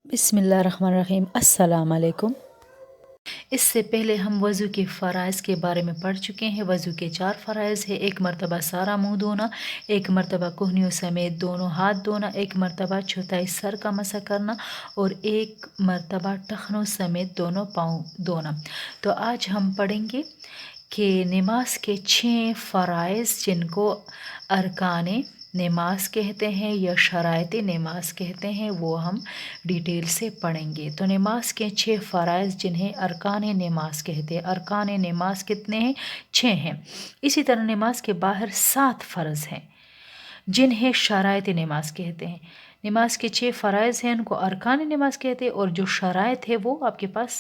بسم اللہ الرحمن الرحیم۔ السلام علیکم۔ اس سے پہلے ہم وضو کے فرائض کے بارے میں پڑھ چکے ہیں۔ وضو کے 4 فرائض ہیں: ایک مرتبہ سارا منہ دھونا، ایک مرتبہ کہنیوں سمیت دونوں ہاتھ دھونا، ایک مرتبہ چوتھائی سر کا مسح کرنا اور ایک مرتبہ ٹخنوں سمیت دونوں پاؤں دھونا۔ تو آج ہم پڑھیں گے کہ نماز کے 6 فرائض جن کو ارکان نماز کہتے ہیں یا شرائط نماز کہتے ہیں، وہ ہم ڈیٹیل سے پڑھیں گے۔ تو نماز کے 6 فرائض جنہیں ارکان نماز کہتے ہیں۔ ارکان نماز کتنے ہیں؟ 6 ہیں۔ اسی طرح نماز کے باہر 7 فرض ہیں جنہیں شرائط نماز کہتے ہیں۔ نماز کے 6 فرائض ہیں، ان کو ارکان نماز کہتے ہیں، اور جو شرائط ہے وہ آپ کے پاس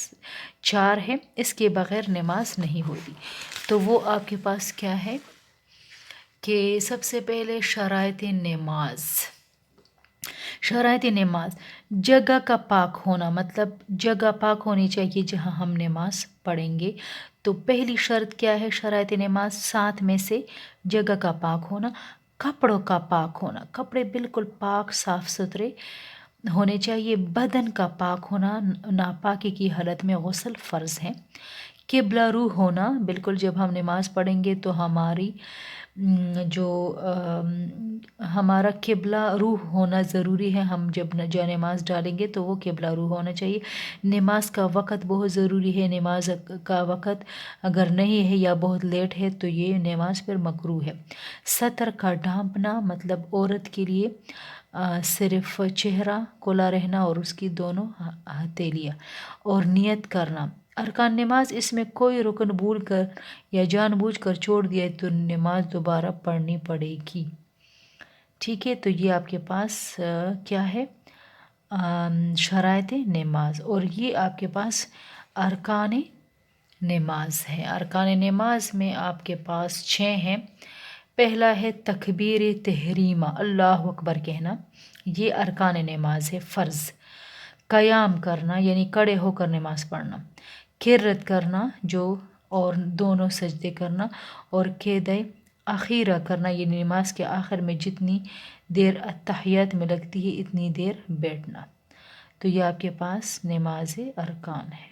4 ہیں۔ اس کے بغیر نماز نہیں ہوتی۔ تو وہ آپ کے پاس کیا ہے کہ سب سے پہلے شرائط نماز۔ شرائط نماز: جگہ کا پاک ہونا، مطلب جگہ پاک ہونی چاہیے جہاں ہم نماز پڑھیں گے۔ تو پہلی شرط کیا ہے شرائط نماز؟ 7 میں سے جگہ کا پاک ہونا، کپڑوں کا پاک ہونا، کپڑے بالکل پاک صاف ستھرے ہونے چاہیے، بدن کا پاک ہونا، ناپاکی کی حالت میں غسل فرض ہے، قبلہ رو ہونا، بالکل جب ہم نماز پڑھیں گے تو ہمارا قبلہ رو ہونا ضروری ہے۔ ہم جب نماز ڈالیں گے تو وہ قبلہ رو ہونا چاہیے۔ نماز کا وقت بہت ضروری ہے۔ نماز کا وقت اگر نہیں ہے یا بہت لیٹ ہے تو یہ نماز پھر مکروہ ہے۔ سطر کا ڈھانپنا، مطلب عورت کے لیے صرف چہرہ کھلا رہنا اور اس کی دونوں ہتھیلیاں، اور نیت کرنا۔ ارکان نماز: اس میں کوئی رکن بھول کر یا جان بوجھ کر چھوڑ دیا تو نماز دوبارہ پڑھنی پڑے گی۔ ٹھیک ہے، تو یہ آپ کے پاس کیا ہے؟ شرائط نماز، اور یہ آپ کے پاس ارکان نماز ہے۔ ارکان نماز میں آپ کے پاس 6 ہیں۔ پہلا ہے تکبیر تحریمہ، اللہ اکبر کہنا، یہ ارکان نماز ہے، فرض۔ قیام کرنا یعنی کھڑے ہو کر نماز پڑھنا، قرات کرنا اور دونوں سجدے کرنا، اور قید اخیرہ کرنا یعنی نماز کے آخر میں جتنی دیر اتحیات میں لگتی ہے اتنی دیر بیٹھنا۔ تو یہ آپ کے پاس نماز ارکان ہے۔